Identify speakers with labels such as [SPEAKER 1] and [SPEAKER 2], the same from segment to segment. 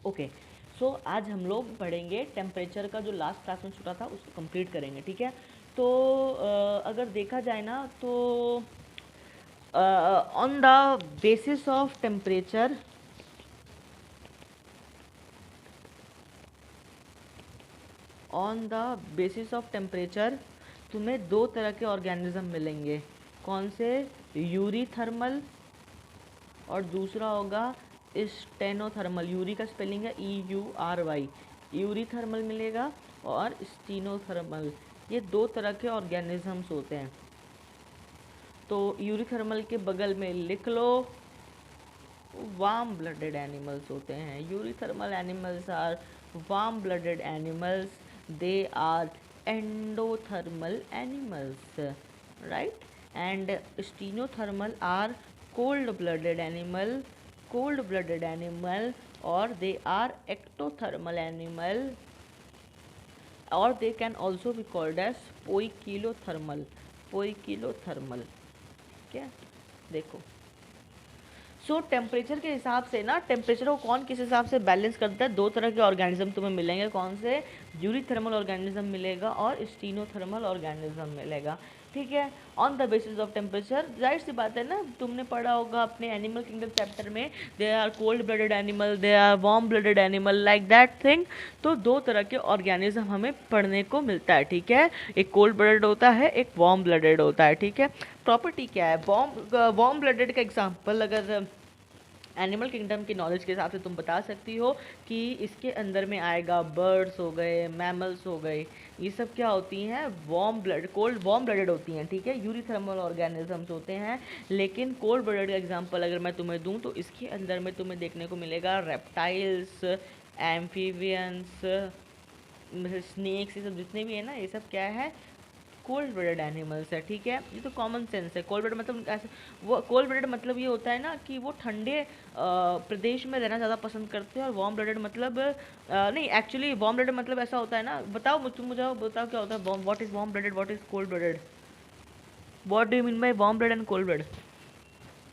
[SPEAKER 1] Okay, सो आज हम लोग पढ़ेंगे टेम्परेचर का, जो लास्ट क्लास में छूटा था उसको कंप्लीट करेंगे, ठीक है। तो अगर देखा जाए ना तो on the basis of temperature, तुम्हें दो तरह के ऑर्गेनिज्म मिलेंगे। कौन से? यूरी थर्मल और दूसरा होगा स्टेनोथर्मल। यूरी का स्पेलिंग है EURY। यूरी थर्मल मिलेगा और स्टीनोथर्मल। ये दो तरह के ऑर्गेनिजम्स होते हैं। तो यूरी थर्मल के बगल में लिख लो, वार्म ब्लडेड एनिमल्स होते हैं। Eurythermal animals are warm blooded animals, they are endothermal animals, right. And stenothermal are cold blooded animal, or they are ectothermal animal, or they can also be called as poikilothermal। ठीक है, देखो। सो temperature के हिसाब से ना, temperature को कौन किस हिसाब से बैलेंस करता है? दो तरह के ऑर्गेनिज्म तुम्हें मिलेंगे। कौन से? यूरी थर्मल ऑर्गेनिज्म मिलेगा और स्टीनोथर्मल ऑर्गेनिज्म मिलेगा, ठीक है। On the basis of temperature, जाहिर सी बात है ना, तुमने पढ़ा होगा अपने एनिमल किंगडम चैप्टर में, they are cold blooded animal, they are warm blooded animal, like that thing. तो दो तरह के ऑर्गेनिज्म हमें पढ़ने को मिलता है, ठीक है। एक कोल्ड ब्लडेड होता है, एक वार्म ब्लडेड होता है, ठीक है। प्रॉपर्टी क्या है? वार्म ब्लडेड का एग्जाम्पल अगर एनिमल किंगडम की नॉलेज के हिसाब से तुम बता सकती हो कि इसके अंदर में आएगा बर्ड्स हो गए, मैमल्स हो गए, ये सब क्या होती हैं? वार्म ब्लडेड होती हैं, ठीक है। यूरी थर्मल ऑर्गेनिजम्स होते हैं। लेकिन कोल्ड ब्लडेड का एग्जांपल अगर मैं तुम्हें दूं तो इसके अंदर में तुम्हें देखने को मिलेगा रेप्टाइल्स, एम्फीबियंस, स्नेक्स, ये सब जितने भी है ना, ये सब क्या है? कोल्ड ब्लडेड एनिमल्स है, ठीक है। ये तो कॉमन सेंस है। कोल्ड ब्लडेड मतलब ऐसे, वो कोल्ड ब्लडेड मतलब ये होता है ना कि वो ठंडे प्रदेश में रहना ज़्यादा पसंद करते हैं। और वार्म ब्लडेड मतलब नहीं, एक्चुअली वार्म ब्लडेड मतलब ऐसा होता है ना, बताओ तुम मुझे बताओ क्या होता है what is warm blooded, what is cold blooded, what do you mean by warm blood and cold blood?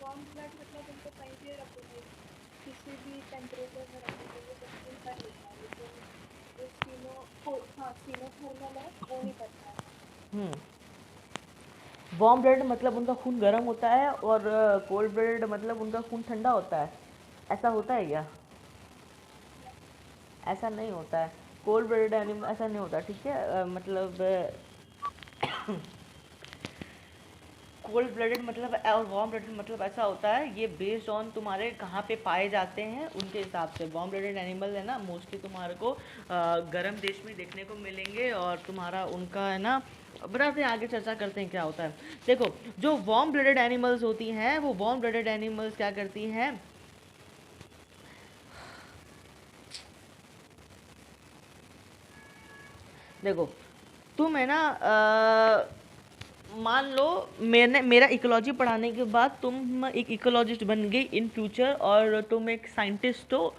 [SPEAKER 2] Warm blood मतलब उनको कहीं भी रखोगे, किसी भी टेम्परेचर में रखोगे वो बिल्कुल कर लेता है, लेकिन जो स्टीनोथर्मल है वो नहीं करता है।
[SPEAKER 1] वार्म ब्लड मतलब उनका खून गर्म होता है और कोल्ड ब्लड मतलब उनका खून ठंडा होता है। ऐसा होता है क्या? ऐसा नहीं होता है। कोल्ड ब्लडेड एनिमल ऐसा नहीं होता, ठीक है। मतलब कोल्ड ब्लडेड मतलब और वार्म ब्लडेड मतलब ऐसा होता है, ये बेस्ड ऑन तुम्हारे कहाँ पे पाए जाते हैं उनके हिसाब से। वार्म ब्लडेड एनिमल है ना, मोस्टली तुम्हारे को गर्म देश में देखने को मिलेंगे, और तुम्हारा उनका है ना, बताते हैं आगे, चर्चा करते हैं क्या होता है। देखो, जो वार्म ब्लडेड एनिमल्स होती हैं, वो वार्म ब्लडेड एनिमल्स क्या करती हैं? देखो, तुम है ना, मान लो मेरा इकोलॉजी पढ़ाने के बाद तुम एक इकोलॉजिस्ट बन गई इन फ्यूचर, और तुम एक साइंटिस्ट हो,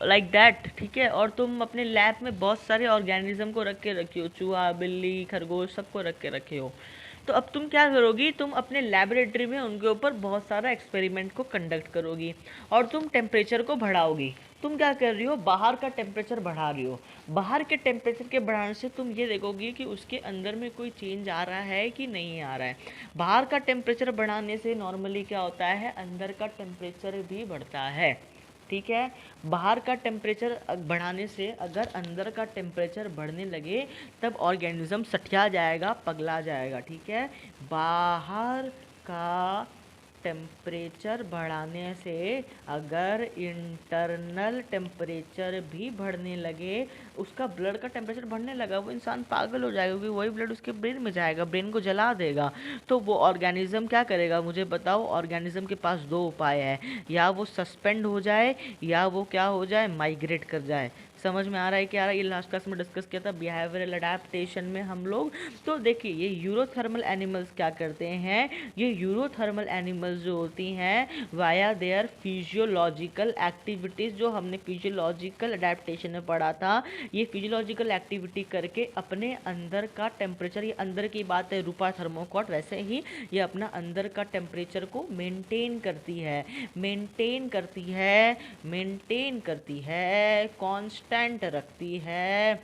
[SPEAKER 1] लाइक दैट, ठीक है। और तुम अपने लैब में बहुत सारे ऑर्गेनिज्म को रख के रखी हो, चूहा, बिल्ली, खरगोश, सबको रख के रखे हो। तो अब तुम क्या करोगी? तुम अपने लेबोरेटरी में उनके ऊपर बहुत सारा एक्सपेरिमेंट को कंडक्ट करोगी, और तुम टेम्परेचर को बढ़ाओगी। तुम क्या कर रही हो? बाहर का टेम्परेचर बढ़ा रही हो। बाहर के टेम्परेचर के बढ़ाने से तुम ये देखोगी कि उसके अंदर में कोई चेंज आ रहा है कि नहीं आ रहा है। बाहर का टेम्परेचर बढ़ाने से नॉर्मली क्या होता है? अंदर का टेम्परेचर भी बढ़ता है, ठीक है। बाहर का टेम्परेचर बढ़ाने से अगर अंदर का टेम्परेचर बढ़ने लगे, तब ऑर्गेनिज्म सठिया जाएगा, पगला जाएगा, ठीक है। बाहर का टेम्परेचर बढ़ाने से अगर इंटरनल टेम्परेचर भी बढ़ने लगे, उसका ब्लड का टेम्परेचर बढ़ने लगा, वो इंसान पागल हो जाएगा, क्योंकि वही ब्लड उसके ब्रेन में जाएगा, ब्रेन को जला देगा। तो वो ऑर्गेनिज्म क्या करेगा? मुझे बताओ। ऑर्गेनिज्म के पास दो उपाय है, या वो सस्पेंड हो जाए, या वो क्या हो जाए? माइग्रेट कर जाए। समझ में आ रहा है क्या? ये लास्ट क्लास में डिस्कस किया था बिहेवियरल अडेप्टेशन में हम लोग। तो देखिए ये यूरोथर्मल एनिमल्स क्या करते हैं, ये यूरोथर्मल एनिमल्स जो होती हैं वाया देयर फिजियोलॉजिकल एक्टिविटीज़, जो हमने फिजियोलॉजिकल अडेप्टेशन में पढ़ा था, ये फिजियोलॉजिकल एक्टिविटी करके अपने अंदर का टेम्परेचर, ये अंदर की बात है रूपा थर्मोकॉट, वैसे ही ये अपना अंदर का टेम्परेचर को मेंटेन करती है, मेंटेन करती है, मेंटेन करती है, कांस्टेंट रखती है,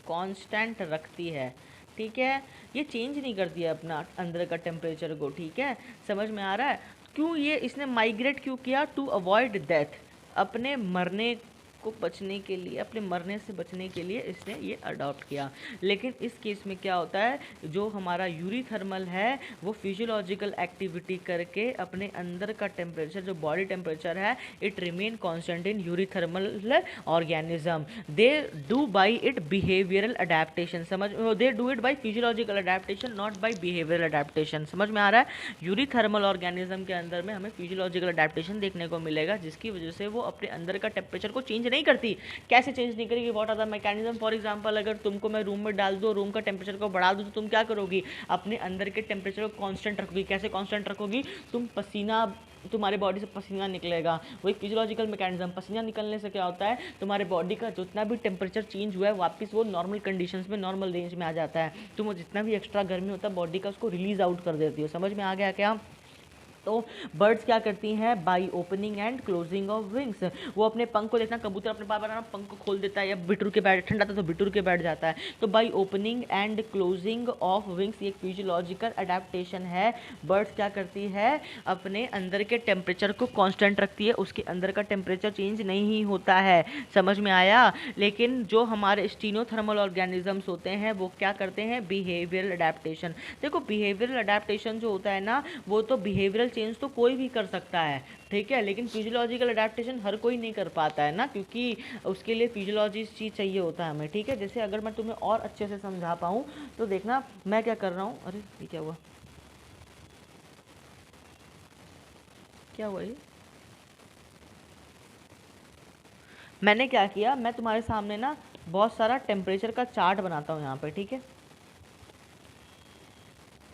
[SPEAKER 1] कांस्टेंट रखती है। ठीक है, ये चेंज नहीं करती है अपना अंदर का टेम्परेचर को। ठीक है, समझ में आ रहा है? क्यों ये इसने माइग्रेट क्यों किया? टू अवॉइड डेथ, अपने मरने को बचने के लिए, अपने मरने से बचने के लिए इसने ये अडॉप्ट किया। लेकिन इस केस में क्या होता है, जो हमारा यूरीथर्मल है वो फिजियोलॉजिकल एक्टिविटी करके अपने अंदर का टेम्परेचर, जो बॉडी टेम्परेचर है, it remain constant in eurythermal organism. They do by it behavioural adaptation, समझ, they do it by physiological adaptation, not by behavioural adaptation. समझ में आ रहा है? यूरीथर्मल ऑर्गेनिज्म के अंदर में हमें फिजियोलॉजिकल अडेप्टेशन देखने को मिलेगा, जिसकी वजह से वो अपने अंदर का टेम्परेचर को चेंज नहीं करती। कैसे चेंज नहीं करेगी? What are the mechanism? For example अगर तुमको मैं रूम में डाल दूँ, रूम का टेम्परेचर को बढ़ा दूँ, तो तुम क्या करोगी? अपने अंदर के टेम्परेचर को कांस्टेंट रखोगी। कैसे कांस्टेंट रखोगी? तुम पसीना, तुम्हारे बॉडी से पसीना निकलेगा, वही फिजियोलॉजिकल मैकेनिज्म। पसीना निकलने से क्या होता है, तुम्हारे बॉडी का जितना भी टेम्परेचर चेंज हुआ है वापस वो नॉर्मल कंडीशंस में, नॉर्मल रेंज में आ जाता है। तुम जितना भी एक्स्ट्रा गर्मी होता है बॉडी का, उसको रिलीज आउट कर देती हो। समझ में आ गया क्या? तो बर्ड्स क्या करती हैं? By opening and closing of wings, वो अपने पंख को, देखना कबूतर अपने पास बनाना पंख को खोल देता है या बिटूर के बैठ, ठंडा था तो बिटूर के बैठ जाता है। तो by opening and closing of wings, ये फिजियोलॉजिकल अडेप्टेशन है। बर्ड्स क्या करती है? अपने अंदर के टेम्परेचर को कांस्टेंट रखती है, उसके अंदर का टेम्परेचर चेंज नहीं होता है। समझ में आया? लेकिन जो हमारे स्टीनोथर्मल ऑर्गेनिजम्स होते हैं वो क्या करते हैं? Behavioural adaptation. देखो बिहेवियरल अडेप्टेशन जो होता है ना, वो तो बिहेवियरल चेंज तो कोई भी कर सकता है, ठीक है, लेकिन फिजियोलॉजिकल अडेप्टेशन हर कोई नहीं कर पाता है ना, क्योंकि उसके लिए फिजियोलॉजी चीज़ चाहिए होता है हमें। ठीक है, जैसे अगर मैं तुम्हें और अच्छे से समझा पाऊँ तो देखना मैं क्या कर रहा हूँ। अरे ये क्या हुआ, क्या हुआ ये? मैंने क्या किया, मैं तुम्हारे सामने ना बहुत सारा टेम्परेचर का चार्ट बनाता हूँ यहाँ पे। ठीक है,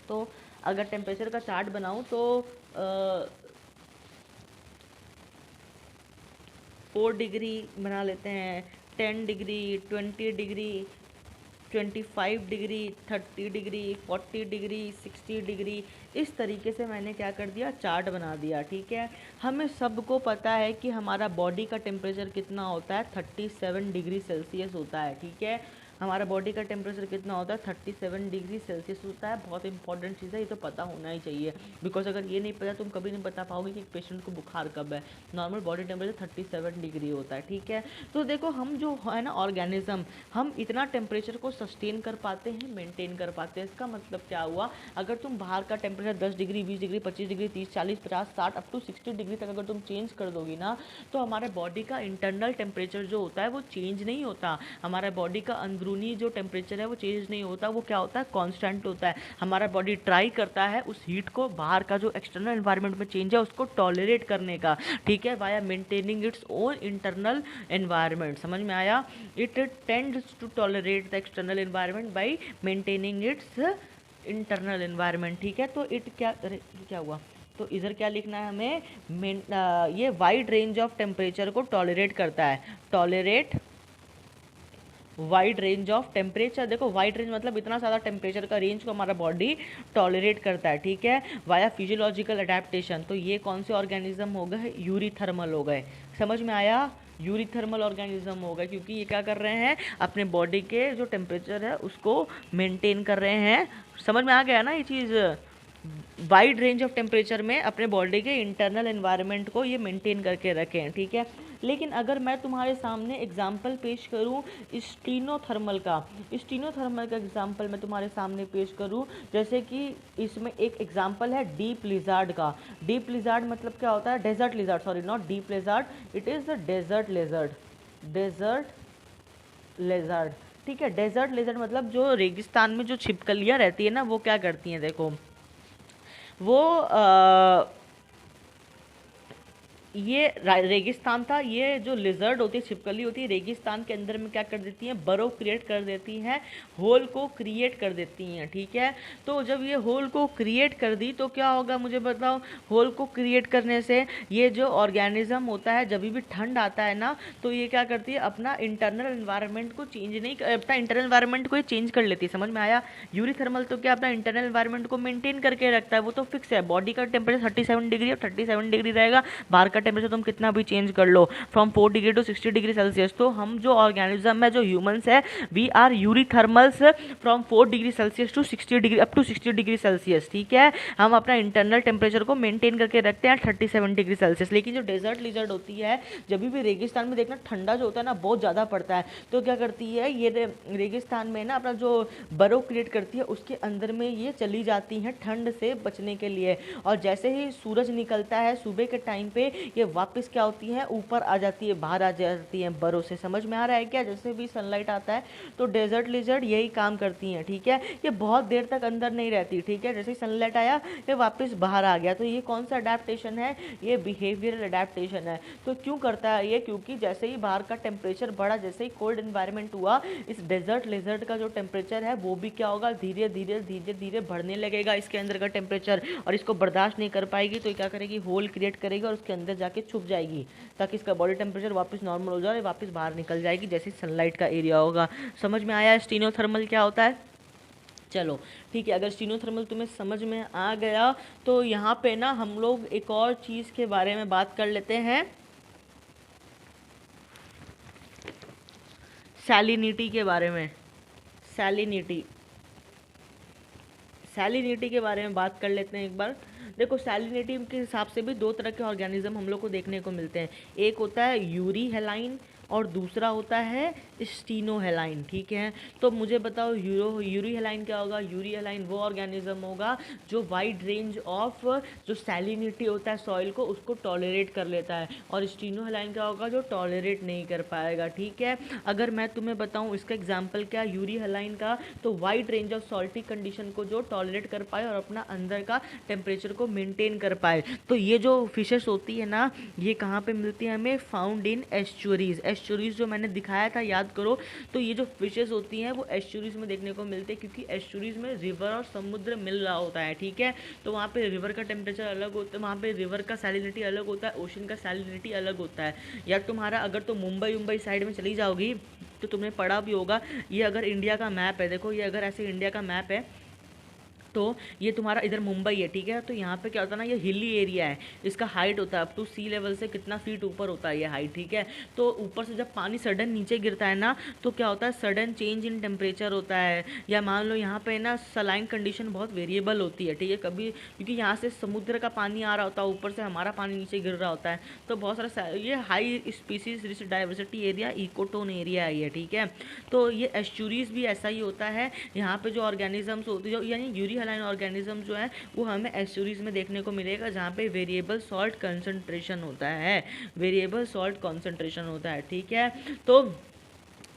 [SPEAKER 1] तो अगर टेम्परेचर का चार्ट बनाऊँ तो 4 डिग्री बना लेते हैं, 10 degree, 20 degree, 25 degree, 30 degree, 40 degree, 60 degree, इस तरीके से मैंने क्या कर दिया, चार्ट बना दिया। ठीक है, हमें सबको पता है कि हमारा बॉडी का टेम्परेचर कितना होता है, 37 डिग्री सेल्सियस होता है। ठीक है, हमारा बॉडी का टेम्परेचर कितना होता है, 37 डिग्री सेल्सियस होता है। बहुत इंपॉर्टेंट चीज़ है, ये तो पता होना ही चाहिए, बिकॉज अगर ये नहीं पता तुम कभी नहीं बता पाओगे कि पेशेंट को बुखार कब है। नॉर्मल बॉडी टेम्परेचर 37 डिग्री होता है। ठीक है, तो देखो हम जो है ना ऑर्गेनिज्म, हम इतना टेम्परेचर को सस्टेन कर पाते हैं, मेंटेन कर पाते हैं। इसका मतलब क्या हुआ, अगर तुम बाहर का temperature 10 degree, 20 degree, 25 degree, 30, 40, 50, 60 up to 60 degree तक अगर तुम चेंज कर दोगी ना, तो हमारे बॉडी का इंटरनल टेम्परेचर जो होता है वो चेंज नहीं होता। हमारा बॉडी का अंदरूनी जो टेम्परेचर है वो चेंज नहीं होता, वो क्या होता है, कांस्टेंट होता है। हमारा बॉडी ट्राई करता है उस हीट को, बाहर का जो एक्सटर्नल एनवायरनमेंट में चेंज है उसको टॉलरेट करने का। ठीक है, via maintaining its own internal environment. समझ में आया? It tends to tolerate the external environment by maintaining its internal environment. ठीक है, तो इट क्या, अरे क्या हुआ, तो इधर क्या लिखना है हमें, ये वाइड रेंज ऑफ टेम्परेचर को टॉलरेट करता है, tolerate wide range of temperature. देखो वाइड रेंज मतलब इतना ज़्यादा टेम्परेचर का रेंज को हमारा बॉडी टॉलरेट करता है। ठीक है, वाया फिजियोलॉजिकल अडेप्टेशन। तो ये कौन से ऑर्गेनिज्म हो गए, यूरीथर्मल हो गए। समझ में आया? यूरीथर्मल ऑर्गेनिज्म हो गए, क्योंकि ये क्या कर रहे हैं, अपने बॉडी के जो टेम्परेचर है उसको मेंटेन कर रहे हैं। समझ में आ गया ना ये चीज़? वाइड रेंज ऑफ टेम्परेचर में अपने बॉडी के इंटरनल एनवायरनमेंट को ये मेंटेन करके रखें। ठीक है, लेकिन अगर मैं तुम्हारे सामने एग्जाम्पल पेश करूं स्टीनोथर्मल का, स्टीनोथर्मल का एग्जाम्पल मैं तुम्हारे सामने पेश करूं, जैसे कि इसमें एक एग्जाम्पल है डीप लिजार्ड का। डीप लिजार्ड मतलब क्या होता है, desert lizard, sorry not deep lizard, it is the desert lizard, desert lizard. ठीक है, डेजर्ट लेजर्ड मतलब जो रेगिस्तान में जो छिपकलियाँ रहती है ना, वो क्या करती हैं, देखो वो ये रेगिस्तान था। ये जो लिजर्ड होती है, छिपकली होती है, रेगिस्तान के अंदर में क्या कर देती हैं, बरो क्रिएट कर देती हैं, होल को क्रिएट कर देती हैं। ठीक है, तो जब ये होल को क्रिएट कर दी तो क्या होगा मुझे बताओ। होल को क्रिएट करने से ये जो ऑर्गेनिज्म होता है, जब भी ठंड आता है ना, तो ये क्या करती है, अपना इंटरनल एनवायरनमेंट को चेंज नहीं, अपना इंटरनल एनवायरनमेंट को ये चेंज कर लेती है। समझ में आया। यूरीथर्मल तो क्या अपना इंटरनल एनवायरनमेंट को मेंटेन करके रखता है, वो तो फिक्स है। बॉडी का टेम्परेचर 37 डिग्री और 37 डिग्री रहेगा। बाहर का टेम्परेचर तुम कितना भी चेंज कर लो, from 4 degree to 60 degree Celsius. तो हम जो ऑर्गेनिज्म है, जो ह्यूमंस है, we are eurythermals from 4 degree Celsius to 60 degree, up to 60 degree Celsius. ठीक है, हम अपना इंटरनल टेम्परेचर को मेंटेन करके रखते हैं 37 डिग्री सेल्सियस। लेकिन जो डेजर्ट लिजर्ड होती है, जब भी रेगिस्तान में देखना ठंडा जो होता है ना बहुत ज़्यादा पड़ता है, तो क्या करती है ये रेगिस्तान में ना अपना जो बर्फ क्रिएट करती है, उसके अंदर में ये चली जाती हैं ठंड से बचने के लिए। और जैसे ही सूरज निकलता है सुबह के टाइम पे, ये वापस क्या होती है, ऊपर आ जाती है, बाहर आ जाती है बर्फ से। समझ में आ रहा है क्या। जैसे भी सनलाइट आता है तो डेजर्ट लिजर्ड यही काम करती हैं। ठीक है, ये बहुत देर तक अंदर नहीं रहती। ठीक है, जैसे ही सनलाइट आया ये वापस बाहर आ गया। तो ये कौन सा अडेप्टेशन है, ये बिहेवियरल अडेप्टेशन है। तो क्यों करता है ये, क्योंकि जैसे ही बाहर का टेम्परेचर बढ़ा, जैसे ही कोल्ड एनवायरनमेंट हुआ, इस डेजर्ट लिजर्ड का जो टेम्परेचर है वो भी क्या होगा, धीरे धीरे धीरे धीरे बढ़ने लगेगा इसके अंदर का टेम्परेचर। और इसको बर्दाश्त नहीं कर पाएगी तो क्या करेगी, होल क्रिएट करेगी और उसके अंदर जाके छुप जाएगी, ताकि इसका बॉडी टेम्परेचर वापस नॉर्मल हो जाए और वापस बाहर निकल जाएगी जैसे सनलाइट का एरिया होगा। समझ में आया स्टीनोथर्मल क्या होता है। चलो ठीक है, अगर स्टीनोथर्मल तुम्हें समझ में आ गया तो यहाँ पे ना हम लोग एक और चीज़ के बारे में बात कर लेते हैं, सैलिनिटी के बारे में। सैलिनिटी, सैलिनिटी के बारे में बात कर लेते हैं एक बार। देखो सैलिनिटी के हिसाब से भी दो तरह के ऑर्गेनिज्म हम लोग को देखने को मिलते हैं। एक होता है यूरी हेलाइन और दूसरा होता है स्टीनो हेलाइन। ठीक है, तो मुझे बताओ यूरी हेलाइन क्या होगा। यूरी हेलाइन वो ऑर्गेनिज्म होगा जो वाइड रेंज ऑफ जो सैलिनिटी होता है सॉइल को, उसको टॉलरेट कर लेता है। और स्टीनो हेलाइन क्या होगा, जो टॉलरेट नहीं कर पाएगा। ठीक है, अगर मैं तुम्हें बताऊं इसका एग्जांपल क्या, यूरी हेलाइन का, तो wide range of salty condition को जो टॉलरेट कर पाए और अपना अंदर का टेम्परेचर को मेंटेन कर पाए। तो ये जो फिशेस होती है ना, ये कहाँ पे मिलती है हमें, फाउंड इन एस्चुरीज। एस्चुरीज जो मैंने दिखाया था याद करो, तो ये जो फिशेस होती हैं वो एस्चुरीज में देखने को मिलते हैं, क्योंकि एस्चुरीज में रिवर और समुद्र मिल रहा होता है। ठीक है, तो वहाँ पे रिवर का टेम्परेचर अलग होता है, वहाँ पे रिवर का सैलिनिटी अलग होता है, ओशन का सैलिनिटी अलग होता है। या तुम्हारा अगर तुम मुंबई साइड में चली जाओगी तो तुमने पढ़ा भी होगा, ये अगर इंडिया का मैप है, देखो ये अगर ऐसे इंडिया का मैप है तो ये तुम्हारा इधर मुंबई है। ठीक है, तो यहाँ पे क्या होता है ना, ये हिली एरिया है, इसका हाइट होता है अप टू सी लेवल से कितना फीट ऊपर होता है ये हाइट। ठीक है, तो ऊपर से जब पानी सडन नीचे गिरता है ना, तो क्या होता है, सडन चेंज इन टेम्परेचर होता है। या मान लो यहाँ पे ना सलाइन कंडीशन बहुत वेरिएबल होती है। ठीक है, कभी क्योंकि यहाँ से समुद्र का पानी आ रहा होता है, ऊपर से हमारा पानी नीचे गिर रहा होता है, तो बहुत सारा ये high species diversity area, ecotone area है ये। ठीक है, तो ये एस्चुरीज भी ऐसा ही होता है। यहाँ पे जो ऑर्गेनिजम्स होती है, यानी यूरी हेलाइन ऑर्गेनिज्म जो है वो हमें एस्चुरीज में देखने को मिलेगा, जहाँ पे वेरिएबल सॉल्ट कंसंट्रेशन होता है, वेरिएबल सॉल्ट कंसंट्रेशन होता है। ठीक है, तो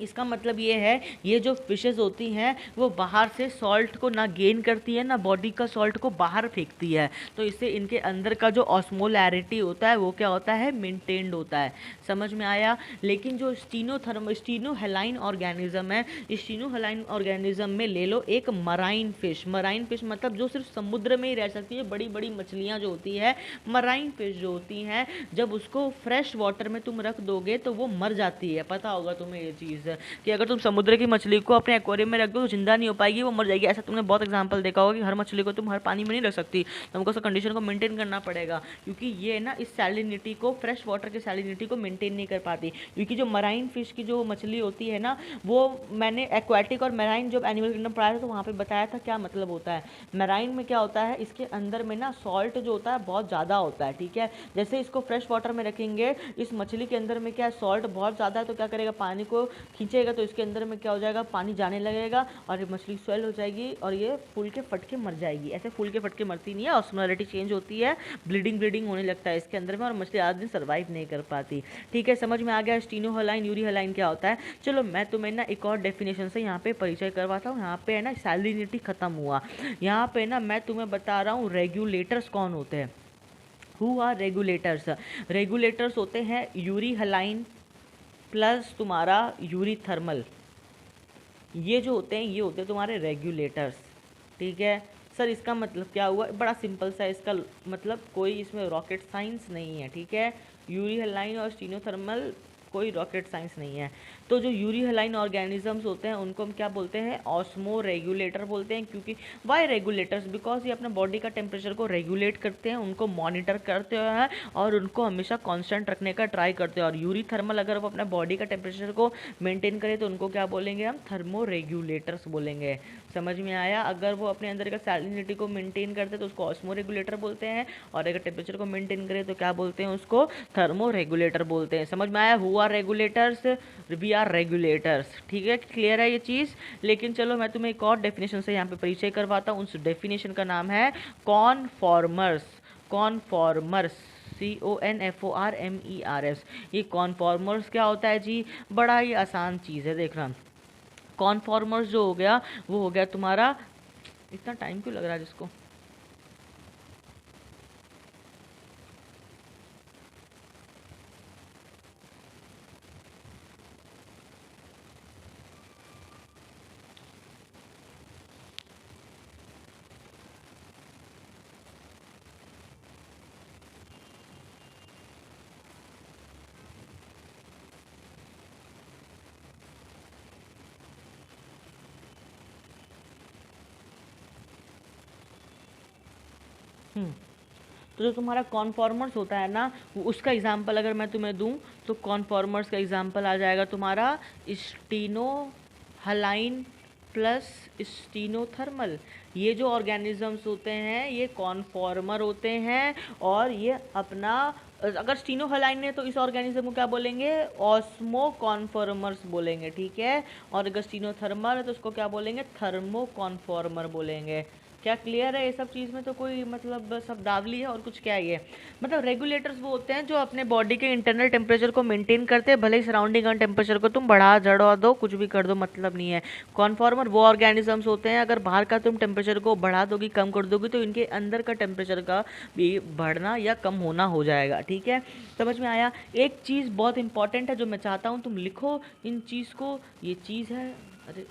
[SPEAKER 1] इसका मतलब ये है, ये जो फिशेस होती हैं वो बाहर से सॉल्ट को ना गेन करती है ना बॉडी का सॉल्ट को बाहर फेंकती है, तो इससे इनके अंदर का जो ऑस्मोलैरिटी होता है वो क्या होता है, मेंटेन्ड होता है। समझ में आया। लेकिन जो स्टीनो हेलाइन ऑर्गेनिज्म है, स्टीनो हेलाइन ऑर्गेनिज्म में ले लो एक मराइन फिश। मराइन फिश मतलब जो सिर्फ समुद्र में ही रह सकती है, बड़ी बड़ी मछलियाँ जो होती है, मराइन फिश जो होती हैं, जब उसको फ्रेश वाटर में तुम रख दोगे तो वो मर जाती है। पता होगा तुम्हें ये चीज़ कि अगर तुम समुद्र की मछली को अपने एक्वेरियम में रख दो तो जिंदा नहीं हो पाएगी, वो मर जाएगी। ऐसा तुमने बहुत एग्जांपल देखा होगा कि हर मछली को तुम हर पानी में नहीं रख सकती, तुमको उस कंडीशन को मेंटेन करना पड़ेगा, क्योंकि ये ना इस सैलिनिटी को, फ्रेश वाटर की सैलिनिटी को मेंटेन नहीं कर पाती। क्योंकि जो मराइन फिश की जो मछली होती है ना, वो मैंने एक्वाटिक और मैराइन जब एनिमल किंगडम पढ़ाया था तो वहाँ पर बताया था क्या मतलब होता है। मैराइन में क्या होता है, इसके अंदर में ना सॉल्ट जो होता है बहुत ज़्यादा होता है। ठीक है, जैसे इसको फ्रेश वाटर में रखेंगे, इस मछली के अंदर में क्या सॉल्ट बहुत ज़्यादा है, तो क्या करेगा, पानी को खींचेगा तो इसके अंदर में क्या हो जाएगा, पानी जाने लगेगा और ये मछली स्वेल हो जाएगी और ये फूल के फटके मर जाएगी। ऐसे फूल के फटके मरती नहीं है, ऑस्मोलैरिटी चेंज होती है, ब्लीडिंग होने लगता है इसके अंदर में और मछली आधा दिन सर्वाइव नहीं कर पाती। ठीक है, समझ में आ गया स्टीनो हेलाइन यूरी हेलाइन क्या होता है। चलो मैं तुम्हें ना एक और डेफिनेशन से यहाँ पे परिचय करवाता हूँ। यहाँ पे है ना सैलिनिटी खत्म हुआ, यहाँ पे ना मैं तुम्हें बता रहा हूँ रेगुलेटर्स कौन होते हैं। Who are regulators? रेगुलेटर्स होते हैं यूरी हलाइन प्लस तुम्हारा यूरी थर्मल, ये जो होते हैं ये होते हैं तुम्हारे रेगुलेटर्स। ठीक है सर, इसका मतलब क्या हुआ? बड़ा सिंपल सा इसका मतलब, कोई इसमें रॉकेट साइंस नहीं है। ठीक है, यूरी हलाइन और स्टीनोथर्मल कोई रॉकेट साइंस नहीं है। तो जो यूरी हलाइन ऑर्गेनिजम्स होते हैं उनको हम क्या बोलते हैं? ऑस्मो रेगुलेटर बोलते हैं। क्योंकि वाई रेगुलेटर्स? बिकॉज ये अपने बॉडी का टेम्परेचर को रेगुलेट करते हैं, उनको मॉनिटर करते हैं और उनको हमेशा कांस्टेंट रखने का ट्राई करते हैं। और यूरी थर्मल अगर वो अपने बॉडी का टेम्परेचर को मेंटेन करे तो उनको क्या बोलेंगे हम? थर्मो रेगुलेटर्स बोलेंगे। समझ में आया? अगर वो अपने अंदर का सैलिनिटी को मेंटेन करते तो उसको ऑस्मो रेगुलेटर बोलते हैं, और अगर टेम्परेचर को मेंटेन करे तो क्या बोलते हैं? उसको थर्मो रेगुलेटर बोलते हैं। समझ में आया? Who are regulators? We are regulators. ठीक है, क्लियर है ये चीज़? लेकिन चलो मैं तुम्हें एक और डेफिनेशन से यहाँ पे परिचय करवाता हूँ। उस डेफिनेशन का नाम है कॉनफॉर्मर्स। कॉनफॉर्मर्स, CONFORMERS। ये कॉनफॉर्मर्स क्या होता है जी? बड़ा ही आसान चीज़ है, देखना। कॉनफॉर्मर्स जो हो गया वो हो गया तुम्हारा, इतना टाइम क्यों लग रहा है जिसको? तो जो तुम्हारा कॉनफॉर्मर्स होता है ना, उसका एग्जाम्पल अगर मैं तुम्हें दूं तो कॉनफॉर्मर्स का एग्जाम्पल आ जाएगा तुम्हारा स्टीनो हलाइन प्लस स्टीनोथर्मल। ये जो ऑर्गेनिजम्स होते हैं ये कॉनफॉर्मर होते हैं, और ये अपना, अगर स्टीनो हलाइन है तो इस ऑर्गेनिज्म को क्या बोलेंगे? ऑस्मो कॉनफॉर्मर्स बोलेंगे। ठीक है, और अगर स्टीनोथर्मल है तो उसको क्या बोलेंगे? थर्मो कॉनफॉर्मर बोलेंगे। क्या क्लियर है? ये सब चीज़ में तो कोई मतलब शब्दावली है और कुछ क्या ही है? मतलब रेगुलेटर्स वो होते हैं जो अपने बॉडी के इंटरनल टेम्परेचर को मेंटेन करते हैं, भले ही सराउंडिंग टेम्परेचर को तुम बढ़ा चढ़ा दो, कुछ भी कर दो, मतलब नहीं है। कॉनफॉर्मर वो ऑर्गेनिजम्स होते हैं, अगर बाहर का तुम टेम्परेचर को बढ़ा दोगी, कम कर दोगी, तो इनके अंदर का टेम्परेचर का भी बढ़ना या कम होना हो जाएगा। ठीक है, समझ में आया? एक चीज़ बहुत इंपॉर्टेंट है जो मैं चाहता हूँ तुम लिखो इन चीज़ को। ये चीज़ है, अरे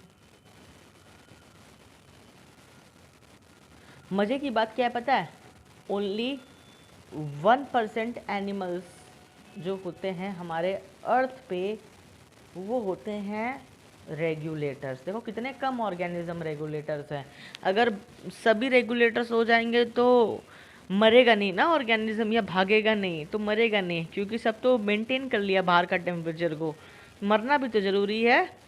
[SPEAKER 1] मज़े की बात क्या है पता है? ओनली 1% एनिमल्स जो होते हैं हमारे अर्थ पे वो होते हैं रेगुलेटर्स। देखो कितने कम ऑर्गेनिज्म रेगुलेटर्स हैं। अगर सभी रेगुलेटर्स हो जाएंगे तो मरेगा नहीं ना ऑर्गेनिज्म, या भागेगा नहीं तो मरेगा नहीं, क्योंकि सब तो मेंटेन कर लिया बाहर का टेम्परेचर को। मरना भी तो ज़रूरी है।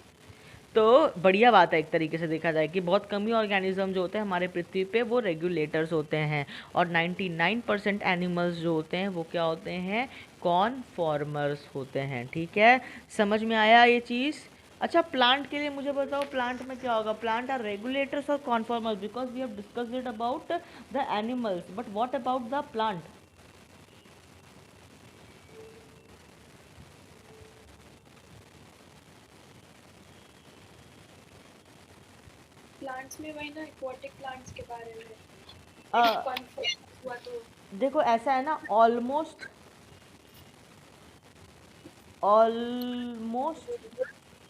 [SPEAKER 1] तो बढ़िया बात है, एक तरीके से देखा जाए कि बहुत कम ही ऑर्गेनिज्म जो होते हैं हमारे पृथ्वी पे वो रेगुलेटर्स होते हैं, और 99% एनिमल्स जो होते हैं वो क्या होते हैं? कॉनफॉर्मर्स होते हैं। ठीक है, समझ में आया ये चीज़? अच्छा, प्लांट के लिए मुझे बताओ, प्लांट में क्या होगा? प्लांट आर रेगुलेटर्स और conformers, because we have discussed it about the animals, but what about the plant?
[SPEAKER 2] Plants में वही ना, एक्वाटिक प्लांट्स के बारे में
[SPEAKER 1] अ,
[SPEAKER 2] कॉन्फ्लिक्ट हुआ तो।
[SPEAKER 1] देखो ऐसा है ना, ऑलमोस्ट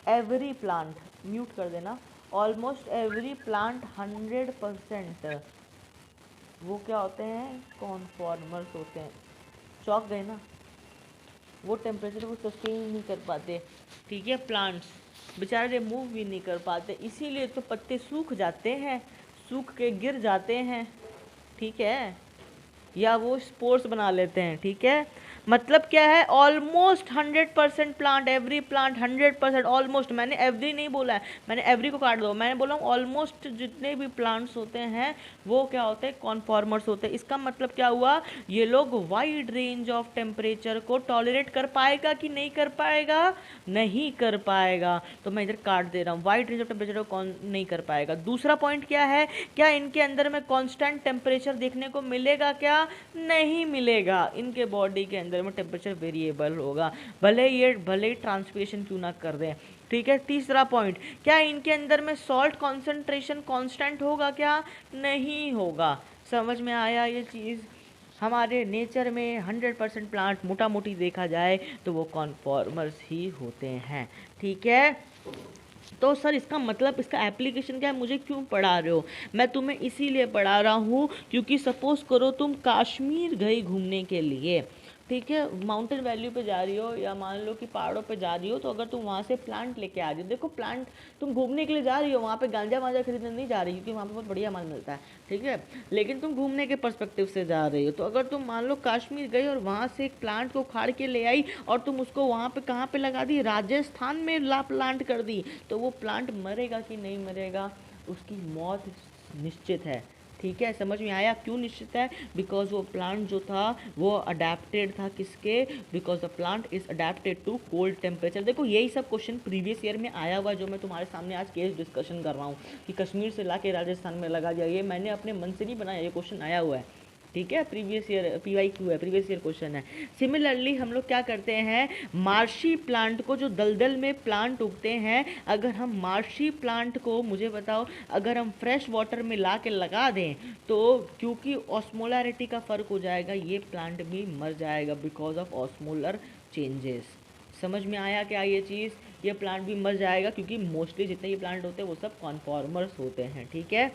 [SPEAKER 1] एवरी प्लांट, म्यूट कर देना, ऑलमोस्ट एवरी प्लांट 100% वो क्या होते हैं? कॉनफॉर्मर्स होते हैं। चौंक गए ना? वो टेम्परेचर को सस्टेन नहीं कर पाते। ठीक है, प्लांट्स बेचारे मूव भी नहीं कर पाते, इसीलिए तो पत्ते सूख जाते हैं, सूख के गिर जाते हैं। ठीक है, या वो स्पोर्स बना लेते हैं। ठीक है, मतलब क्या है? Almost 100% plant, every plant 100%, almost, मैंने एवरी नहीं बोला है, मैंने एवरी को काट दो, मैंने बोला हूँ ऑलमोस्ट जितने भी प्लांट्स होते हैं वो क्या होते हैं? कॉनफॉर्मर्स होते हैं। इसका मतलब क्या हुआ? ये लोग वाइड रेंज ऑफ टेम्परेचर को टॉलरेट कर पाएगा कि नहीं कर पाएगा? नहीं कर पाएगा। तो मैं इधर काट दे रहा हूँ, वाइड रेंज ऑफ टेम्परेचर को कौन नहीं कर पाएगा। दूसरा पॉइंट क्या है? क्या इनके अंदर में कांस्टेंट टेम्परेचर देखने को मिलेगा? क्या नहीं मिलेगा। इनके बॉडी के अंदर में टेम्परेचर वेरिएबल होगा, भले ही ट्रांसपिरेशन क्यों ना कर दें। ठीक है, तीसरा पॉइंट, क्या इनके अंदर में सॉल्ट कॉन्सेंट्रेशन कांस्टेंट होगा? क्या नहीं होगा। समझ में आया ये चीज़? हमारे नेचर में 100% प्लांट मोटा मोटी देखा जाए तो वो कॉन्फॉर्मर्स ही होते हैं, ठीक है। तो सर इसका मतलब, इसका एप्लीकेशन क्या है, मुझे क्यों पढ़ा रहे हो? मैं तुम्हें इसीलिए पढ़ा रहा हूँ क्योंकि सपोज करो तुम कश्मीर गई घूमने के लिए, ठीक है, माउंटेन वैल्यू पे जा रही हो या मान लो कि पहाड़ों पे जा रही हो, तो अगर तुम वहाँ से प्लांट लेके आ रही हो, देखो प्लांट, तुम घूमने के लिए जा रही हो, वहाँ पे गांजा वांजा खरीदने नहीं जा रही क्योंकि वहाँ पे बहुत बढ़िया माल मिलता है, ठीक है, लेकिन तुम घूमने के पर्सपेक्टिव से जा रही हो। तो अगर तुम मान लो कश्मीर गई और वहाँ से एक प्लांट को उखाड़ के ले आई और तुम उसको वहाँ पे कहाँ पे लगा दी, राजस्थान में ला प्लांट कर दी, तो वो प्लांट मरेगा कि नहीं मरेगा? उसकी मौत निश्चित है, ठीक है। समझ में आया क्यों निश्चित है? बिकॉज वो प्लांट जो था वो अडेप्टेड था किसके? Because the plant is adapted to cold temperature. देखो यही सब क्वेश्चन प्रीवियस ईयर में आया हुआ जो मैं तुम्हारे सामने आज केस डिस्कशन कर रहा हूँ कि कश्मीर से ला के राजस्थान में लगा दिया, ये मैंने अपने मन से नहीं बनाया, ये क्वेश्चन आया हुआ है, ठीक है, प्रीवियस ईयर PYQ है, प्रीवियस ईयर क्वेश्चन है। सिमिलरली हम लोग क्या करते हैं, मार्शी प्लांट को, जो दलदल में प्लांट उगते हैं, अगर हम मार्शी प्लांट को, मुझे बताओ, अगर हम फ्रेश वाटर में ला के लगा दें तो क्योंकि ऑस्मोलैरिटी का फ़र्क हो जाएगा, ये प्लांट भी मर जाएगा बिकॉज ऑफ ऑस्मोलर चेंजेस। समझ में आया क्या ये चीज़? ये प्लांट भी मर जाएगा क्योंकि मोस्टली जितने भी प्लांट होते हैं वो सब कॉन्फॉर्मर्स होते हैं, ठीक है।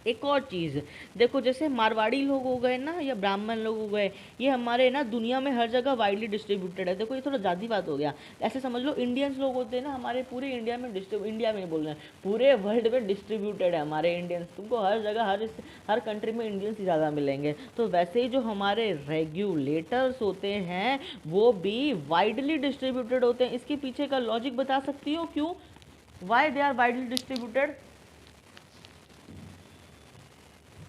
[SPEAKER 1] एक और चीज़ देखो, जैसे मारवाड़ी लोग हो गए ना या ब्राह्मण लोग हो गए, ये हमारे ना दुनिया में हर जगह वाइडली डिस्ट्रीब्यूटेड है। देखो ये थोड़ा ज़्यादा बात हो गया, ऐसे समझ लो इंडियंस लोग होते हैं ना हमारे पूरे इंडिया में, इंडिया में नहीं बोल रहे हैं, पूरे वर्ल्ड में डिस्ट्रीब्यूटेड है हमारे इंडियंस, तुमको हर जगह हर कंट्री में इंडियंस ही ज़्यादा मिलेंगे। तो वैसे ही जो हमारे रेगुलेटर्स होते हैं वो भी वाइडली डिस्ट्रीब्यूटेड होते हैं। इसके पीछे का लॉजिक बता सकती हो क्यों, why they are widely distributed?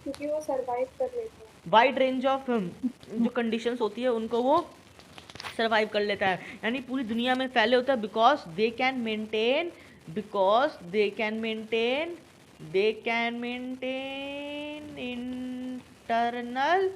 [SPEAKER 2] क्योंकि वो सरवाइव कर लेते हैं।
[SPEAKER 1] वाइड रेंज ऑफ जो कंडीशंस होती है उनको वो सरवाइव कर लेता है, यानी पूरी दुनिया में फैले होता है, because they can maintain, because they can maintain internal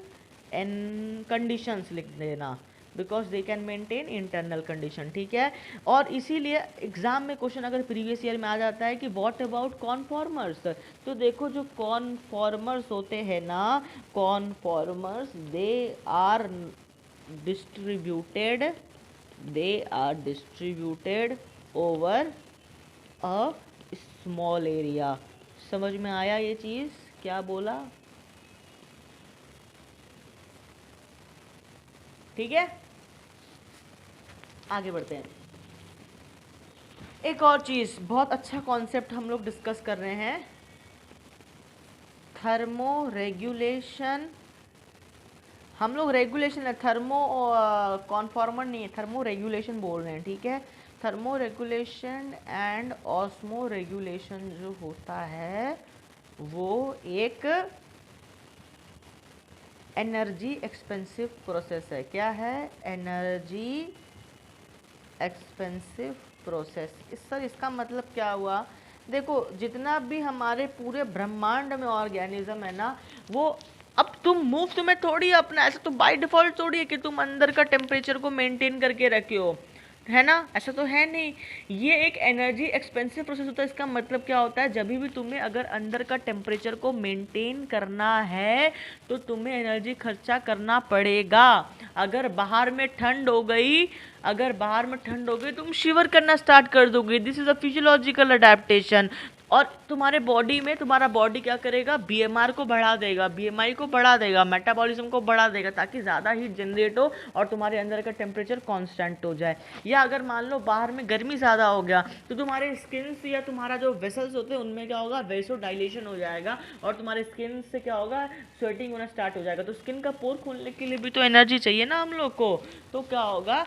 [SPEAKER 1] and conditions लिख देना, because they can maintain internal condition, ठीक है। और इसीलिए एग्जाम में क्वेश्चन अगर प्रीवियस ईयर में आ जाता है कि व्हाट अबाउट कॉन्फॉर्मर्स, तो देखो जो कॉन्फॉर्मर्स होते हैं ना, conformers they are distributed, they are distributed over a small area। समझ में आया ये चीज़ क्या बोला? ठीक है, आगे बढ़ते हैं। एक और चीज़, बहुत अच्छा कॉन्सेप्ट हम लोग डिस्कस कर रहे हैं, थर्मो रेगुलेशन। हम लोग रेगुलेशन है, थर्मो कॉन्फॉर्मर नहीं है, थर्मो रेगुलेशन बोल रहे हैं, ठीक है। Thermo regulation and osmo regulation जो होता है वो एक एनर्जी एक्सपेंसिव प्रोसेस है। क्या है? Energy expensive process. सर इसका मतलब क्या हुआ? देखो जितना भी हमारे पूरे ब्रह्मांड में ऑर्गेनिज्म है ना, वो अब तुम मुफ्त में थोड़ी अपना, ऐसा तो बाय डिफॉल्ट थोड़ी है कि तुम अंदर का टेम्परेचर को मेंटेन करके रखे हो, है ना, ऐसा तो है नहीं। ये एक एनर्जी एक्सपेंसिव प्रोसेस होता है। इसका मतलब क्या होता है, जब भी तुम्हें अगर अंदर का टेम्परेचर को मेंटेन करना है तो तुम्हें एनर्जी खर्चा करना पड़ेगा। अगर बाहर में ठंड हो गई, अगर बाहर में ठंड हो गई तुम शिवर करना स्टार्ट कर दोगे, this is a physiological adaptation. और तुम्हारे बॉडी में, तुम्हारा बॉडी क्या करेगा, BMR को बढ़ा देगा, BMI को बढ़ा देगा, मेटाबॉलिज्म को बढ़ा देगा, ताकि ज़्यादा हीट जनरेट हो और तुम्हारे अंदर का टेम्परेचर कांस्टेंट हो जाए। या अगर मान लो बाहर में गर्मी ज़्यादा हो गया तो तुम्हारे स्किन या तुम्हारा जो वेसल्स होते हैं उनमें क्या होगा, वेसो डायलेशन हो जाएगा और तुम्हारे स्किन से क्या होगा, स्वेटिंग होना स्टार्ट हो जाएगा। तो स्किन का पोर खोलने के लिए भी तो एनर्जी चाहिए ना हम लोग को। तो क्या होगा,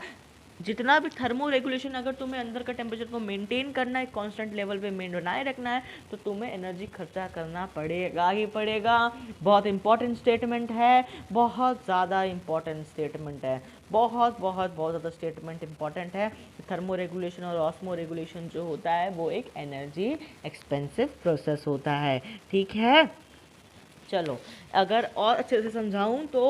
[SPEAKER 1] जितना भी थर्मो रेगुलेशन, अगर तुम्हें अंदर का टेम्परेचर को मेंटेन करना है, कांस्टेंट लेवल पे बनाए रखना है, तो तुम्हें एनर्जी खर्चा करना पड़ेगा ही पड़ेगा। बहुत इंपॉर्टेंट स्टेटमेंट है, बहुत ज़्यादा इंपॉर्टेंट स्टेटमेंट है, बहुत बहुत बहुत ज़्यादा स्टेटमेंट इंपॉर्टेंट है। थर्मो रेगुलेशन और ऑस्मो रेगुलेशन जो होता है वो एक एनर्जी एक्सपेंसिव प्रोसेस होता है, ठीक है। चलो अगर और अच्छे से समझाऊं तो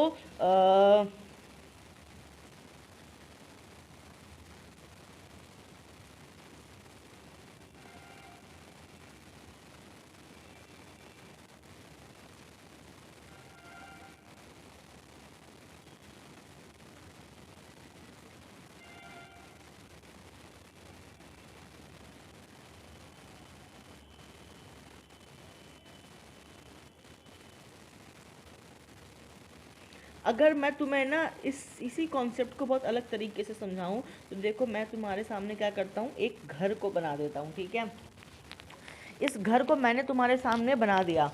[SPEAKER 1] अगर मैं तुम्हें ना इसी कॉन्सेप्ट को बहुत अलग तरीके से समझाऊं तो देखो, मैं तुम्हारे सामने क्या करता हूँ, एक घर को बना देता हूँ, ठीक है। इस घर को मैंने तुम्हारे सामने बना दिया।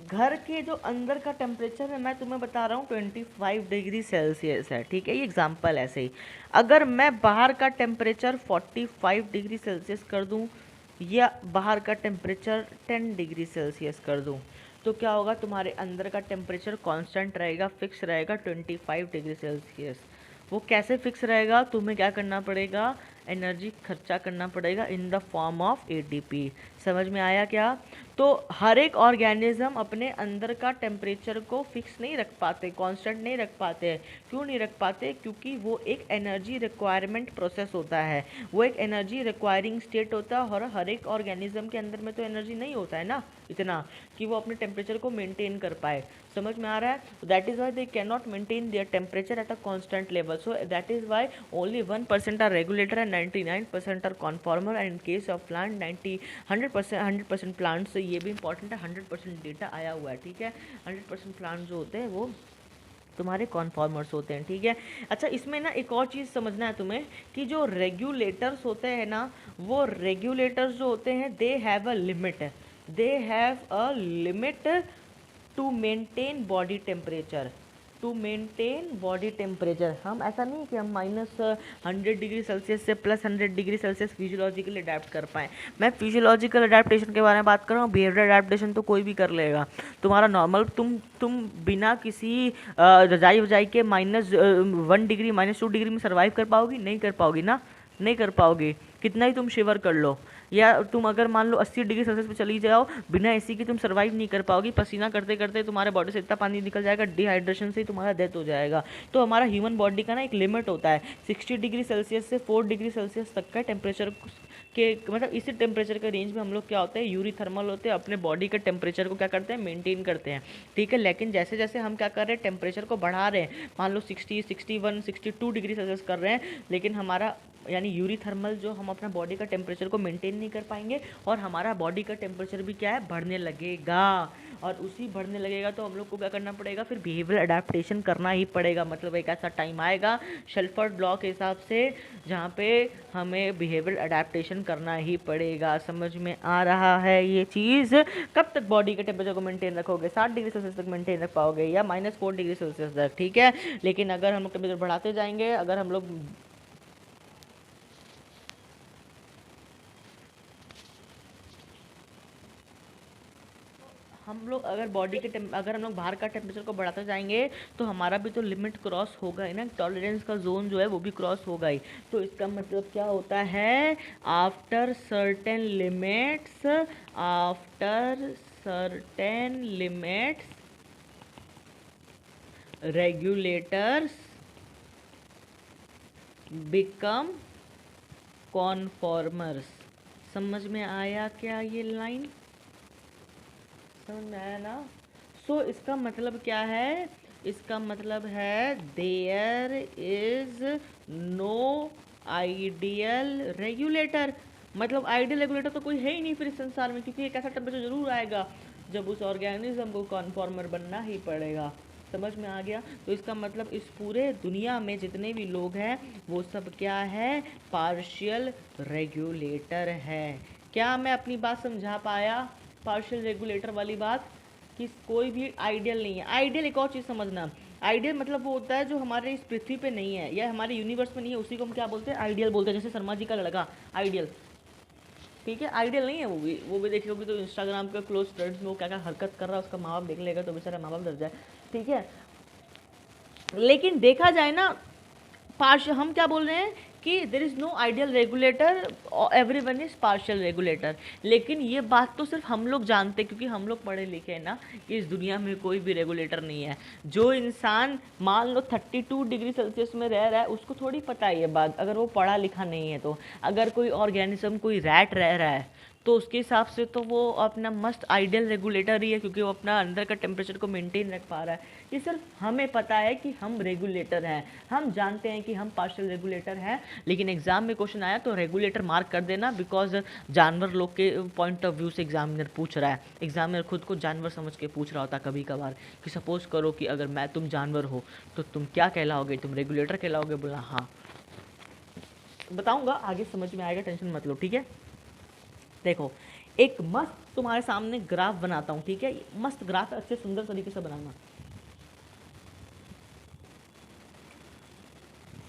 [SPEAKER 1] घर के जो अंदर का टेम्परेचर है मैं तुम्हें बता रहा हूँ 25 डिग्री सेल्सियस है, ठीक है, ये एग्जाम्पल ऐसे ही। अगर मैं बाहर का टेम्परेचर 45 डिग्री सेल्सियस कर दूँ या बाहर का टेम्परेचर 10 डिग्री सेल्सियस कर दूँ, तो क्या होगा, तुम्हारे अंदर का टेम्परेचर कांस्टेंट रहेगा, फिक्स रहेगा 25 डिग्री सेल्सियस। वो कैसे फिक्स रहेगा, तुम्हें क्या करना पड़ेगा, एनर्जी खर्चा करना पड़ेगा in the form of ATP. समझ में आया क्या? तो हर एक ऑर्गेनिज्म अपने अंदर का टेम्परेचर को फिक्स नहीं रख पाते, कांस्टेंट नहीं रख पाते। क्यों नहीं रख पाते? क्योंकि वो एक एनर्जी रिक्वायरमेंट प्रोसेस होता है, वो एक एनर्जी रिक्वायरिंग स्टेट होता है। और हर एक ऑर्गेनिज्म के अंदर में तो एनर्जी नहीं होता है ना इतना कि वो अपने टेम्परेचर को मेंटेन कर पाए। समझ में आ रहा है? That is why they can not maintain their temperature at a constant level. So that is why only 1% are regulator and 99% are conformer. And in case of plant 100% plant से ये भी इंपॉर्टेंट है, 100% डेटा आया हुआ है, ठीक है। 100% plant जो होते हैं वो तुम्हारे कॉन्फॉर्मर्स होते हैं, ठीक है। अच्छा, इसमें ना एक और चीज़ समझना है तुम्हें कि जो रेगुलेटर्स होते हैं ना, वो रेगुलेटर्स जो होते हैं they have a limit, they have a limit to maintain body temperature, to maintain body temperature. हम ऐसा नहीं कि हम -100 डिग्री सेल्सियस से +100 डिग्री सेल्सियस फिजियोलॉजिकली अडेप्ट कर पाएँ। मैं फिजियोलॉजिकल अडेप्टेशन के बारे में बात कर रहा हूँ, बिहेवियर अडेप्टेशन तो कोई भी कर लेगा। तुम्हारा नॉर्मल तुम बिना किसी रजाई वजाई के -1 डिग्री -2 डिग्री में सर्वाइव कर पाओगी? नहीं कर पाओगी ना, नहीं कर पाओगी। कितना ही तुम शिवर कर लो, या तुम अगर मान लो 80 डिग्री सेल्सियस पे चली जाओ, बिना एसी के तुम सर्वाइव नहीं कर पाओगी। पसीना करते करते तुम्हारे बॉडी से इतना पानी निकल जाएगा, डिहाइड्रेशन से ही तुम्हारा डेथ हो जाएगा। तो हमारा ह्यूमन बॉडी का ना एक लिमिट होता है, 60 डिग्री सेल्सियस से 4 डिग्री सेल्सियस तक का टेम्परेचर के, मतलब इसी टेम्परेचर के रेंज में हम लोग क्या होते हैं, यूरीथर्मल होते हैं, अपने बॉडी के टेम्परेचर को क्या करते हैं, मेंटेन करते हैं, ठीक है। लेकिन जैसे जैसे हम क्या कर रहे हैं, टेम्परेचर को बढ़ा रहे हैं, मान लो 60, 61, 62 डिग्री सेल्सियस कर रहे हैं, लेकिन हमारा यानी यूरीथर्मल जो हम अपना बॉडी का टेम्परेचर को मेंटेन नहीं कर पाएंगे, और हमारा बॉडी का टेम्परेचर भी क्या है, बढ़ने लगेगा। और उसी बढ़ने लगेगा तो हम लोग को क्या करना पड़ेगा, फिर बिहेवियर अडेप्टेशन करना ही पड़ेगा। मतलब एक ऐसा टाइम आएगा शेल्फर्ड लॉ के हिसाब से जहाँ पे हमें बिहेवियर अडेप्टेशन करना ही पड़ेगा। समझ में आ रहा है ये चीज़? कब तक बॉडी के टेम्परेचर को मेंटेन रखोगे? 60 डिग्री सेल्सियस तक मेंटेन रख पाओगे, या -4 डिग्री सेल्सियस तक, ठीक है। लेकिन अगर हम लोग टेम्परेचर बढ़ाते जाएंगे, अगर हम लोग अगर हम लोग बाहर का टेम्परेचर को बढ़ाते जाएंगे तो हमारा भी तो लिमिट क्रॉस होगा ही ना, टॉलरेंस का जोन जो है वो भी क्रॉस होगा ही। तो इसका मतलब क्या होता है, after certain limits, after certain limits regulators become conformers. समझ में आया क्या ये लाइन? समझ में आया ना? सो इसका मतलब क्या है, इसका मतलब है there is no ideal regulator. मतलब आइडियल रेगुलेटर तो कोई है ही नहीं फिर इस संसार में, क्योंकि एक ऐसा टेम्परेचर जरूर आएगा जब उस ऑर्गेनिज्म को कॉन्फॉर्मर बनना ही पड़ेगा। समझ में आ गया? तो इसका मतलब इस पूरे दुनिया में जितने भी लोग हैं वो सब क्या है, पार्शियल रेगुलेटर है। क्या मैं अपनी बात समझा पाया? पार्शियल रेगुलेटर वाली बात, कि कोई भी आइडियल नहीं है। आइडियल एक और चीज़ समझना, आइडियल मतलब वो होता है जो हमारे इस पृथ्वी पे नहीं है या हमारे यूनिवर्स में नहीं है, उसी को हम क्या बोलते हैं, आइडियल बोलते हैं। जैसे शर्मा जी का लड़का आइडियल, ठीक है, आइडियल नहीं है। वो भी देखी होगी तो इंस्टाग्राम के क्लोज फ्रेंड्स में वो क्या क्या हरकत कर रहा है, उसका माँ बाप देख लेगा तो बेचारा माँ बाप डर जाए, ठीक है। लेकिन देखा जाए ना, पार्शियल हम क्या बोल रहे हैं कि there is no ideal regulator, every one is partial regulator. लेकिन ये बात तो सिर्फ हम लोग जानते हैं, क्योंकि हम लोग पढ़े लिखे हैं ना कि इस दुनिया में कोई भी रेगुलेटर नहीं है। जो इंसान मान लो 32 डिग्री सेल्सियस में रह रहा है, उसको थोड़ी पता है ये बात, अगर वो पढ़ा लिखा नहीं है तो। अगर कोई ऑर्गेनिज्म, कोई रैट रह रहा है तो उसके हिसाब से तो वो अपना मस्त आइडियल रेगुलेटर ही है, क्योंकि वो अपना अंदर का टेम्परेचर को मेंटेन रख पा रहा है। ये सिर्फ हमें पता है कि हम रेगुलेटर हैं, हम जानते हैं कि हम पार्शियल रेगुलेटर हैं, लेकिन एग्जाम में क्वेश्चन आया तो रेगुलेटर मार्क कर देना, बिकॉज जानवर लोग के पॉइंट ऑफ व्यू से एग्जामिनर पूछ रहा है। एग्जामिनर खुद को जानवर समझ के पूछ रहा होता कभी कभार कि सपोज करो कि अगर मैं तुम जानवर हो तो तुम क्या कहलाओगे, तुम रेगुलेटर कहलाओगे? बोला हाँ। बताऊंगा आगे, समझ में आएगा, टेंशन मत लो, ठीक है। देखो एक मस्त तुम्हारे सामने ग्राफ बनाता हूं, ठीक है। मस्त ग्राफ अच्छे सुंदर तरीके से बनाना।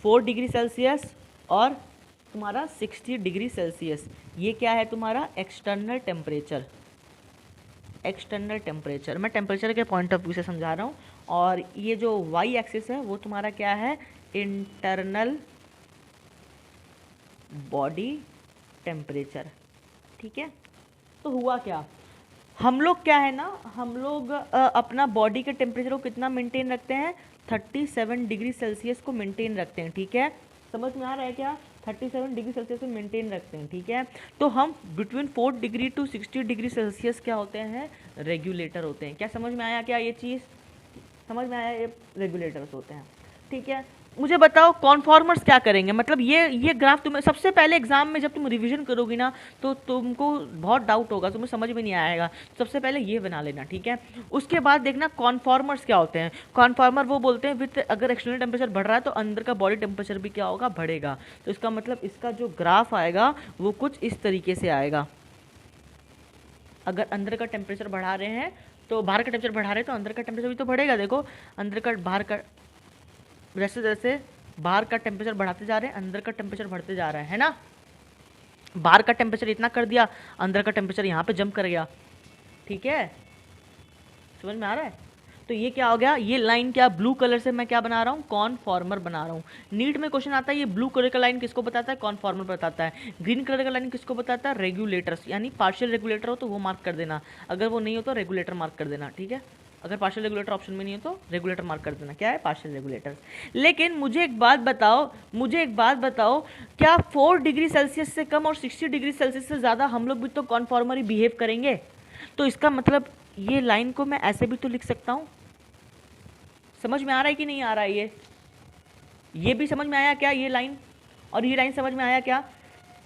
[SPEAKER 1] 4 डिग्री सेल्सियस और तुम्हारा 60 डिग्री सेल्सियस, ये क्या है तुम्हारा एक्सटर्नल टेम्परेचर। एक्सटर्नल टेम्परेचर मैं टेम्परेचर के पॉइंट ऑफ व्यू से समझा रहा हूँ। और ये जो वाई एक्सिस है वो तुम्हारा क्या है, इंटरनल बॉडी टेम्परेचर, ठीक है। तो हुआ क्या, हम लोग क्या है ना, हम लोग अपना बॉडी के टेम्परेचर को कितना मेंटेन रखते हैं, 37 डिग्री सेल्सियस को मेंटेन रखते हैं, ठीक है। समझ में आ रहा है क्या, 37 डिग्री सेल्सियस में मेंटेन रखते हैं, ठीक है। तो हम between 4 degree to 60 degree Celsius क्या होते हैं, रेगुलेटर होते हैं। क्या समझ में आया, क्या ये चीज़ समझ में आया, ये रेगुलेटर्स होते हैं, ठीक है। मुझे बताओ कॉन्फॉर्मर्स क्या करेंगे, मतलब ये ग्राफ तुम्हें सबसे पहले एग्जाम में जब तुम रिवीजन करोगी ना तो तुमको बहुत डाउट होगा, तुम्हें समझ में नहीं आएगा। सबसे पहले ये बना लेना, ठीक है। उसके बाद देखना कॉन्फॉर्मर्स क्या होते हैं। कॉन्फॉर्मर वो बोलते हैं विथ अगर एक्सटर्नल टेम्परेचर बढ़ रहा है तो अंदर का बॉडी टेम्परेचर भी क्या होगा, बढ़ेगा। तो इसका मतलब इसका जो ग्राफ आएगा वो कुछ इस तरीके से आएगा। अगर अंदर का टेम्परेचर बढ़ा रहे हैं तो बाहर का टेम्परेचर बढ़ा रहे हैं तो अंदर का टेम्परेचर भी तो बढ़ेगा। देखो अंदर का बाहर का, जैसे जैसे बाहर का टेम्परेचर बढ़ाते जा रहे हैं अंदर का टेम्परेचर बढ़ते जा रहा है ना। बाहर का टेम्परेचर इतना कर दिया, अंदर का टेम्परेचर यहाँ पे जंप कर गया, ठीक है। समझ में आ रहा है। तो ये क्या हो गया, ये लाइन क्या, ब्लू कलर से मैं क्या बना रहा हूँ, कॉनफॉर्मर बना रहा हूँ। नीट में क्वेश्चन आता है ये ब्लू कलर का लाइन किसको बताता है, कॉनफॉर्मर बताता है। ग्रीन कलर का लाइन किसको बताता है, रेगुलेटर्स, यानी पार्शियल रेगुलेटर हो तो वो मार्क कर देना, अगर वो नहीं हो तो रेगुलेटर मार्क कर देना, ठीक है। अगर पार्शियल रेगुलेटर ऑप्शन में नहीं है तो रेगुलेटर मार्क कर देना, क्या है, पार्शियल रेगुलेटर। लेकिन मुझे एक बात बताओ, क्या 4 डिग्री सेल्सियस से कम और 60 डिग्री सेल्सियस से ज़्यादा हम लोग भी तो कॉन्फॉर्मर ही बिहेव करेंगे। तो इसका मतलब ये लाइन को मैं ऐसे भी तो लिख सकता हूँ। समझ में आ रहा है कि नहीं आ रहा है, ये भी समझ में आया क्या, ये लाइन और ये लाइन समझ में आया क्या।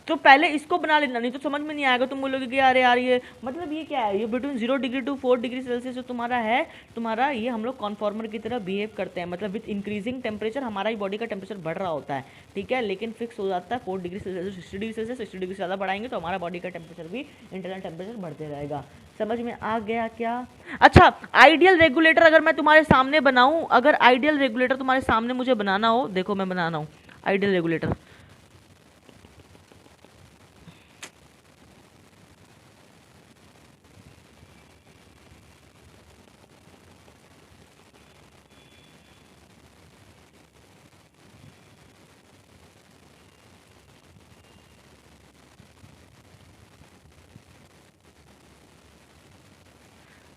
[SPEAKER 1] तो पहले इसको बना लेना, नहीं तो समझ में नहीं आएगा, तुम बोलोगे कि अरे यार ये मतलब ये क्या है, ये between 0 degree to 4 degree Celsius जो तुम्हारा है, तुम्हारा ये हम लोग कॉन्फॉर्मर की तरह बिहेव करते हैं, मतलब विथ इंक्रीजिंग टेम्परेचर हमारा ही बॉडी का टेम्परेचर बढ़ रहा होता है, ठीक है। लेकिन फिक्स हो जाता है 4 degree Celsius 60 degree Celsius, 60 degree से ज़्यादा बढ़ाएंगे तो हमारा बॉडी का टेम्परेचर भी इंटरनल टेम्परेचर बढ़ते रहेगा। समझ में आ गया क्या। अच्छा आइडियल रेगुलेटर अगर मैं तुम्हारे सामने बनाऊं, अगर आइडियल रेगुलेटर तुम्हारे सामने मुझे बनाना हो, देखो मैं बनाना हूँ आइडियल रेगुलेटर।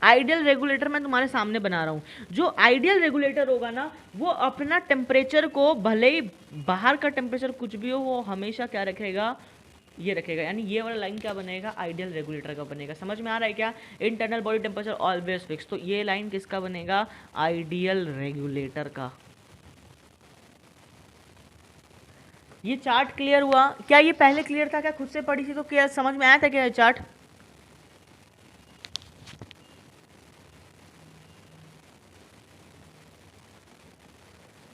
[SPEAKER 1] आइडियल रेगुलेटर मैं तुम्हारे सामने बना रहा हूँ। जो आइडियल रेगुलेटर होगा ना वो अपना टेम्परेचर को, भले ही बाहर का टेम्परेचर कुछ भी हो, वो हमेशा क्या रखेगा, ये रखेगा। यानी ये वाला लाइन क्या बनेगा, आइडियल रेगुलेटर का बनेगा। समझ में आ रहा है क्या, internal body temperature always fix, तो ये लाइन किसका बनेगा, आइडियल रेगुलेटर का। ये चार्ट क्लियर हुआ क्या, ये पहले क्लियर था क्या, खुद से पढ़ी थी तो क्या समझ में आया था क्या ये चार्ट।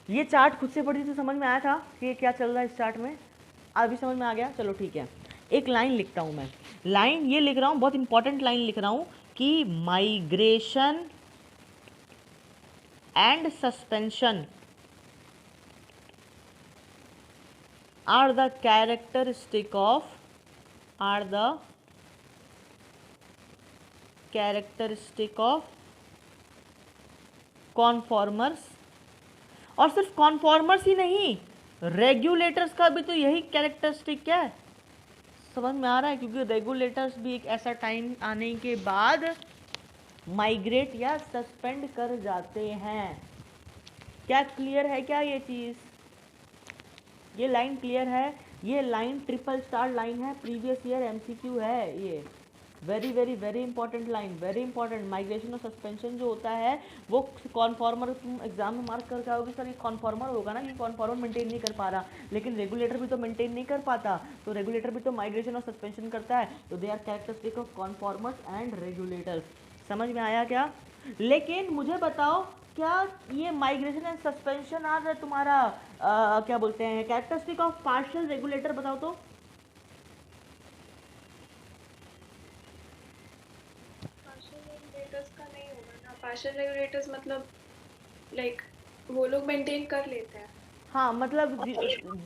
[SPEAKER 1] ये चार्ट खुद से पढ़ी थी तो समझ में आया था कि ये क्या चल रहा है इस चार्ट में, अभी समझ में आ गया। चलो ठीक है, एक लाइन लिखता हूं मैं, लाइन ये लिख रहा हूं, बहुत इंपॉर्टेंट लाइन लिख रहा हूं कि migration and suspension are the characteristic of conformers. और सिर्फ कॉन्फॉर्मर्स ही नहीं, रेगुलेटर्स का भी तो यही कैरेक्टरिस्टिक क्या है, समझ में आ रहा है। क्योंकि रेगुलेटर्स भी एक ऐसा टाइम आने के बाद माइग्रेट या सस्पेंड कर जाते हैं। क्या क्लियर है क्या ये चीज़, ये लाइन क्लियर है। ये लाइन ट्रिपल स्टार लाइन है, प्रीवियस ईयर एमसीक्यू है ये। Very very very important line, very important. Migration और सस्पेंशन जो होता है वो कॉन्फॉर्मर, तुम एग्जाम में मार्क करके आओगे सर ये कॉन्फॉर्मर होगा ना, कि कॉन्फॉर्मर मेंटेन नहीं कर पा रहा, लेकिन रेगुलेटर भी तो मेंटेन नहीं कर पाता, तो रेगुलेटर भी तो माइग्रेशन और सस्पेंशन करता है, तो they are characteristic of conformers and regulators. समझ में आया क्या? लेकिन मुझे बताओ, क्या ये माइग्रेशन एंड सस्पेंशन आर तुम्हारा क्या बोलते हैं कैरेक्टरिस्टिक ऑफ पार्शियल रेगुलेटर? बताओ तो।
[SPEAKER 2] पार्शियल रेगुलेटर्स का नहीं होगा ना, पार्शियल रेगुलेटर्स मतलब लाइक वो लोग मेंटेन कर लेते हैं।
[SPEAKER 1] हाँ मतलब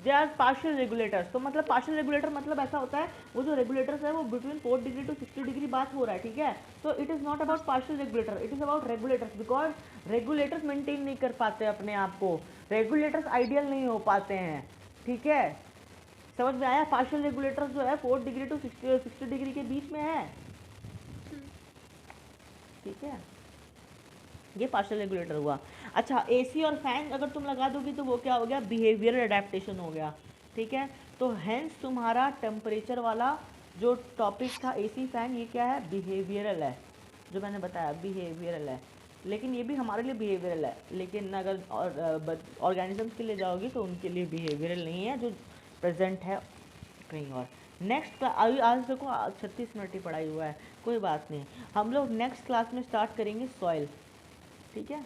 [SPEAKER 1] दे आर पार्शियल रेगुलेटर्स, तो मतलब पार्शियल रेगुलेटर मतलब ऐसा होता है वो जो रेगुलेटर्स है वो बिटवीन 4 डिग्री टू 60 डिग्री बात हो रहा है, ठीक है? तो it is not about partial regulator, it is about regulators, because regulators maintain नहीं कर पाते अपने आप को, रेगुलेटर्स आइडियल नहीं हो पाते हैं, ठीक है? समझ में आया? पार्शियल रेगुलेटर्स जो है 4 डिग्री टू 60 डिग्री के बीच में है, ठीक है? ये पार्शियल रेगुलेटर हुआ। अच्छा, एसी और फैन अगर तुम लगा दोगी तो वो क्या हो गया? बिहेवियरल अडेप्टेशन हो गया, ठीक है? तो हेंस तुम्हारा टेम्परेचर वाला जो टॉपिक था एसी फैन, ये क्या है? बिहेवियरल है, जो मैंने बताया बिहेवियरल है, लेकिन ये भी हमारे लिए बिहेवियरल है, लेकिन अगर ऑर्गेनिजम्स के लिए जाओगी तो उनके लिए बिहेवियरल नहीं है, जो प्रेजेंट है कहीं और। नेक्स्ट आज देखो 36 मिनट ही पढ़ाई हुआ है, कोई बात नहीं, हम लोग नेक्स्ट क्लास में स्टार्ट करेंगे सॉइल, ठीक है?